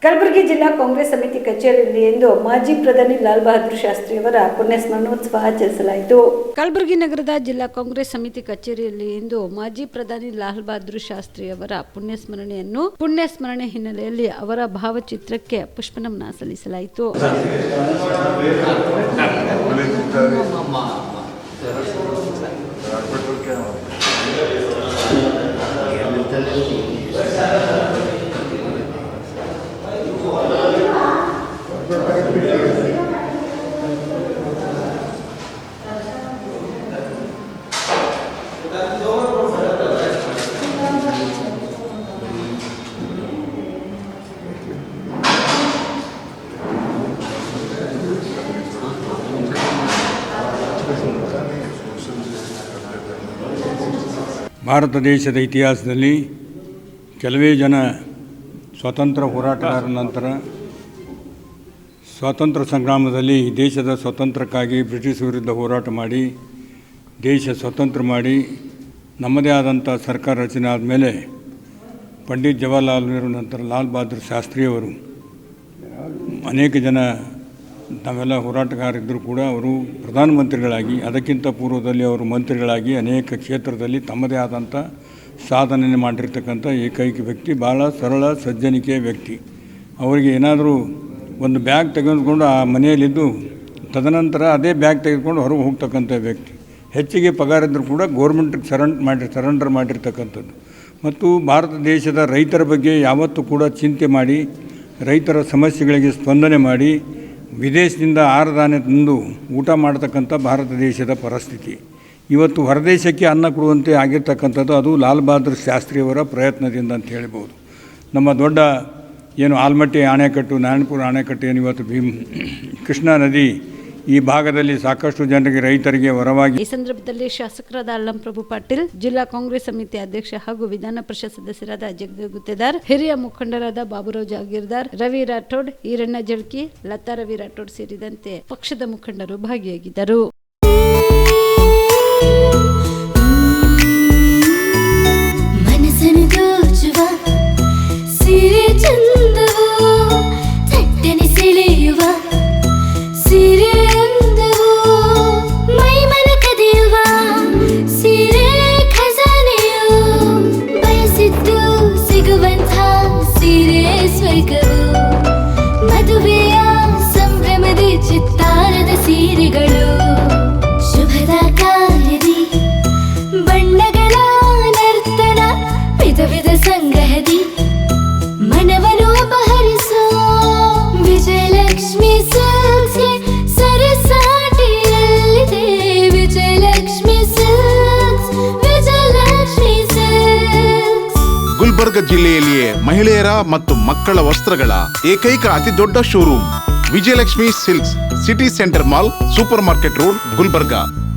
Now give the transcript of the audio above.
ಕಲಬುರಗಿ ಜಿಲ್ಲಾ ಕಾಂಗ್ರೆಸ್ ಸಮಿತಿ ಕಚೇರಿಯಲ್ಲಿ ಇಂದು ಮಾಜಿ ಪ್ರಧಾನಿ ಲಾಲ್ ಬಹದ್ದೂರ್ ಶಾಸ್ತ್ರಿಯವರ ಪುಣ್ಯಸ್ಮರಣೋತ್ಸವ ಆಚರಿಸಲಾಯಿತು. ಕಲಬುರಗಿ ನಗರದ ಜಿಲ್ಲಾ ಕಾಂಗ್ರೆಸ್ ಸಮಿತಿ ಕಚೇರಿಯಲ್ಲಿ ಇಂದು ಮಾಜಿ ಪ್ರಧಾನಿ ಲಾಲ್ ಬಹದ್ದೂರ್ ಶಾಸ್ತ್ರಿಯವರ ಪುಣ್ಯಸ್ಮರಣೆ ಹಿನ್ನೆಲೆಯಲ್ಲಿ ಅವರ ಭಾವಚಿತ್ರಕ್ಕೆ ಪುಷ್ಪನಮನ ಸಲ್ಲಿಸಲಾಯಿತು. ಭಾರತ ದೇಶದ ಇತಿಹಾಸದಲ್ಲಿ ಕೆಲವೇ ಜನ ಸ್ವಾತಂತ್ರ್ಯ ಹೋರಾಟಗಾರರ ನಂತರ ಸ್ವಾತಂತ್ರ್ಯ ಸಂಗ್ರಾಮದಲ್ಲಿ ದೇಶದ ಸ್ವಾತಂತ್ರ್ಯಕ್ಕಾಗಿ ಬ್ರಿಟಿಷ್ ವಿರುದ್ಧ ಹೋರಾಟ ಮಾಡಿ ದೇಶ ಸ್ವತಂತ್ರ ಮಾಡಿ ನಮ್ಮದೇ ಆದಂಥ ಸರ್ಕಾರ ರಚನೆ ಆದಮೇಲೆ ಪಂಡಿತ್ ಜವಾಹರ್ಲಾಲ್ ನೆಹರು ನಂತರ ಲಾಲ್ ಬಹದ್ದೂರ್ ಶಾಸ್ತ್ರಿಯವರು ಅನೇಕ ಜನ ನಾವೆಲ್ಲ ಹೋರಾಟಗಾರರಿದ್ದರೂ ಕೂಡ ಅವರು ಪ್ರಧಾನಮಂತ್ರಿಗಳಾಗಿ ಅದಕ್ಕಿಂತ ಪೂರ್ವದಲ್ಲಿ ಅವರು ಮಂತ್ರಿಗಳಾಗಿ ಅನೇಕ ಕ್ಷೇತ್ರದಲ್ಲಿ ತಮ್ಮದೇ ಆದಂಥ ಸಾಧನೆ ಮಾಡಿರ್ತಕ್ಕಂಥ ಏಕೈಕ ವ್ಯಕ್ತಿ. ಭಾಳ ಸರಳ ಸಜ್ಜನಿಕೆಯ ವ್ಯಕ್ತಿ. ಅವರಿಗೆ ಏನಾದರೂ ಒಂದು ಬ್ಯಾಗ್ ತೆಗೆದುಕೊಂಡು ಆ ಮನೆಯಲ್ಲಿದ್ದು ತದನಂತರ ಅದೇ ಬ್ಯಾಗ್ ತೆಗೆದುಕೊಂಡು ಹೊರಗೆ ಹೋಗ್ತಕ್ಕಂಥ ವ್ಯಕ್ತಿ. ಹೆಚ್ಚಿಗೆ ಪಗಾರ ಇದ್ದರೂ ಕೂಡ ಗೌರ್ಮೆಂಟ್ಗೆ ಸರೆಂಡರ್ ಮಾಡಿರ್ತಕ್ಕಂಥದ್ದು. ಮತ್ತು ಭಾರತ ದೇಶದ ರೈತರ ಬಗ್ಗೆ ಯಾವತ್ತೂ ಕೂಡ ಚಿಂತೆ ಮಾಡಿ ರೈತರ ಸಮಸ್ಯೆಗಳಿಗೆ ಸ್ಪಂದನೆ ಮಾಡಿ ವಿದೇಶದಿಂದ ಆಹಾರಧಾನ್ಯ ತಂದು ಊಟ ಮಾಡತಕ್ಕಂಥ ಭಾರತ ದೇಶದ ಪರಿಸ್ಥಿತಿ ಇವತ್ತು ಹೊರದೇಶಕ್ಕೆ ಅನ್ನ ಕೊಡುವಂತೆ ಆಗಿರ್ತಕ್ಕಂಥದ್ದು ಅದು ಲಾಲ್ ಬಹದ್ದೂರ್ ಶಾಸ್ತ್ರಿಯವರ ಪ್ರಯತ್ನದಿಂದ ಅಂತ ಹೇಳ್ಬೋದು. ನಮ್ಮ ದೊಡ್ಡ ಏನು ಆಲ್ಮಟ್ಟಿ ಅಣೆಕಟ್ಟು, ನಾರಾಯಣಪುರ ಅಣೆಕಟ್ಟು ಏನು ಇವತ್ತು ಕೃಷ್ಣಾ ನದಿ ಈ ಭಾಗದಲ್ಲಿ ಸಾಕಷ್ಟು ಜನರಿಗೆ ರೈತರಿಗೆ ವರವಾಗಿ. ಈ ಸಂದರ್ಭದಲ್ಲಿ ಶಾಸಕರಾದ ಅಲ್ಲಂ ಪ್ರಭು ಪಾಟೀಲ್, ಜಿಲ್ಲಾ ಕಾಂಗ್ರೆಸ್ ಸಮಿತಿ ಅಧ್ಯಕ್ಷ ಹಾಗೂ ವಿಧಾನ ಪರಿಷತ್ ಸದಸ್ಯರಾದ ಜಗದೇವ್ ಗುತ್ತೇದಾರ್, ಹಿರಿಯ ಮುಖಂಡರಾದ ಬಾಬುರಾವ್ ಜಾಗೀರ್ದಾರ್, ರವಿ ರಾಠೋಡ್, ಈರಣ್ಣ ಜಳ್ಕಿ, ಲತಾ ರವಿ ರಾಠೋಡ್ ಸೇರಿದಂತೆ ಪಕ್ಷದ ಮುಖಂಡರು ಭಾಗಿಯಾಗಿದ್ದರು. ಮದುವೆಯ ಸಂಭ್ರಮದ ಚಿತ್ತಾರದ ಸೀರೆಗಳು, ಶುಭದ ಕಾರ್ಯದಿ ಬಣ್ಣಗಳ ನರ್ತನ, ವಿಧ ವಿಧ ಸಂಗ್ರಹದಿ ಮನವನ್ನು ಅಪಹರಿಸೋ ವಿಜಯಲಕ್ಷ್ಮಿ ಸಿಲ್ಕ್ಸ್ಗೆ ಸರಸಾಟಿಯಲ್ಲಿದೆ. Vijayalakshmi silks, Vijayalakshmi silks. ಗುಲ್ಬರ್ಗ ಜಿಲ್ಲೆಯಲ್ಲಿಯೇ ಮಹಿಳೆಯರ ಮತ್ತು ಮಕ್ಕಳ ವಸ್ತ್ರಗಳ ಏಕೈಕ ಅತಿ ದೊಡ್ಡ showroom Vijayalakshmi silks, city centre mall, super market road, Gulbarga.